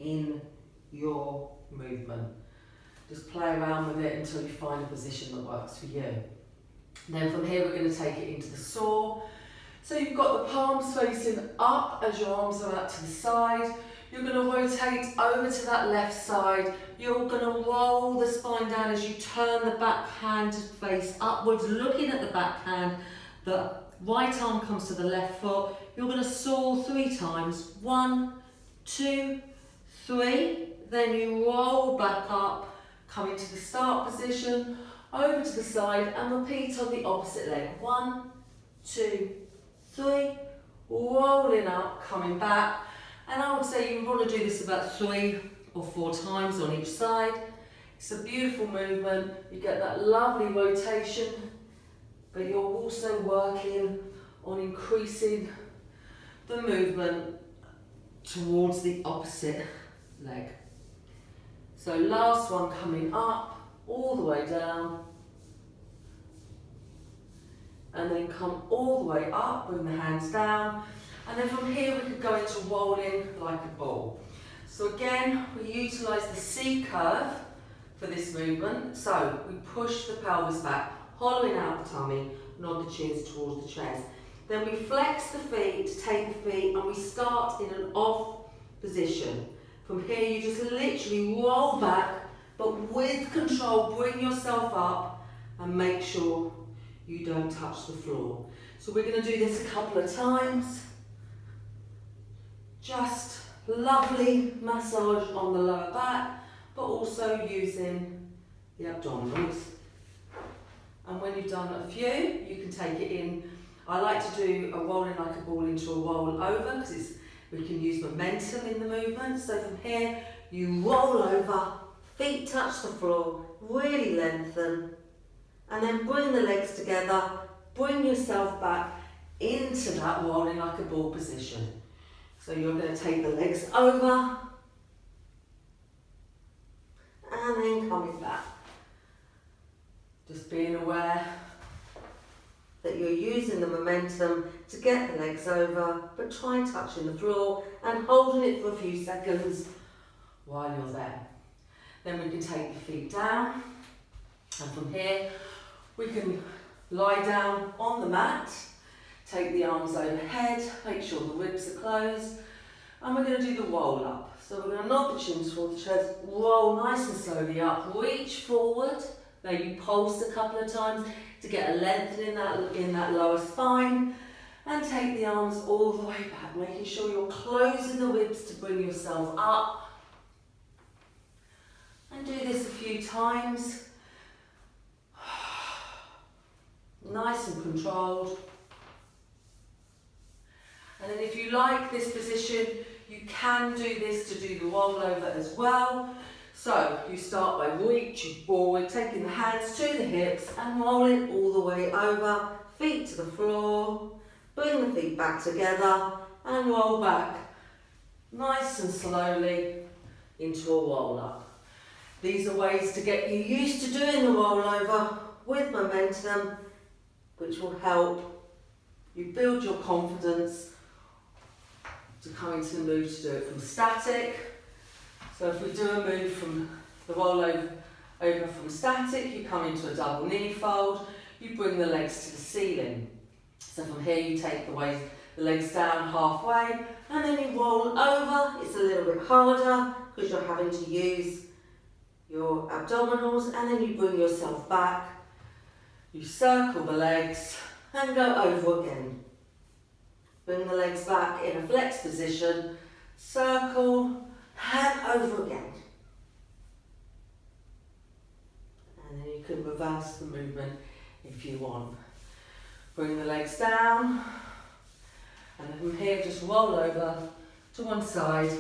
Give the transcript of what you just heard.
in your movement. Just play around with it until you find a position that works for you. Then from here we're going to take it into the saw. So you've got the palms facing up as your arms are out to the side. You're going to rotate over to that left side. You're going to roll the spine down as you turn the back hand to face upwards, looking at the back hand. The right arm comes to the left foot. You're going to saw 3 times. 1, 2, 3. Then you roll back up, come into the start position, over to the side, and repeat on the opposite leg. 1, 2, 3. Rolling up, coming back. And I would say you want to do this about 3 or 4 times on each side. It's a beautiful movement. You get that lovely rotation, but you're also working on increasing the movement towards the opposite leg. So last one, coming up, all the way down, and then come all the way up, bring the hands down. And then from here we could go into rolling like a ball. So again, we utilise the C curve for this movement. So we push the pelvis back, hollowing out the tummy, nod the chins towards the chest. Then we flex the feet to take the feet, and we start in an off position. From here you just literally roll back, but with control, bring yourself up and make sure you don't touch the floor. So we're going to do this a couple of times. Just lovely massage on the lower back, but also using the abdominals. And when you've done a few, you can take it in. I like to do a rolling like a ball into a roll over because we can use momentum in the movement. So from here, you roll over, feet touch the floor, really lengthen, and then bring the legs together, bring yourself back into that rolling like a ball position. So you're going to take the legs over and then coming back. Just being aware that you're using the momentum to get the legs over, but try touching the floor and holding it for a few seconds while you're there. Then we can take the feet down, and from here we can lie down on the mat. Take the arms overhead, make sure the ribs are closed, and we're going to do the roll up. So we're going to nod the chin towards the chest, roll nice and slowly up, reach forward, maybe pulse a couple of times to get a lengthening in that lower spine, and take the arms all the way back, making sure you're closing the ribs to bring yourself up. And do this a few times, nice and controlled. And then if you like this position, you can do this to do the rollover as well. So you start by reaching forward, taking the hands to the hips and rolling all the way over, feet to the floor, bring the feet back together and roll back nice and slowly into a roll up. These are ways to get you used to doing the rollover with momentum, which will help you build your confidence to come into the move to do it from static. So if we do a move from the rollover over from static, you come into a double knee fold, you bring the legs to the ceiling. So from here you take the legs down halfway, and then you roll over. It's a little bit harder because you're having to use your abdominals, and then you bring yourself back. You circle the legs and go over again. Bring the legs back in a flex position, circle, and over again. And then you can reverse the movement if you want. Bring the legs down, and from here just roll over to one side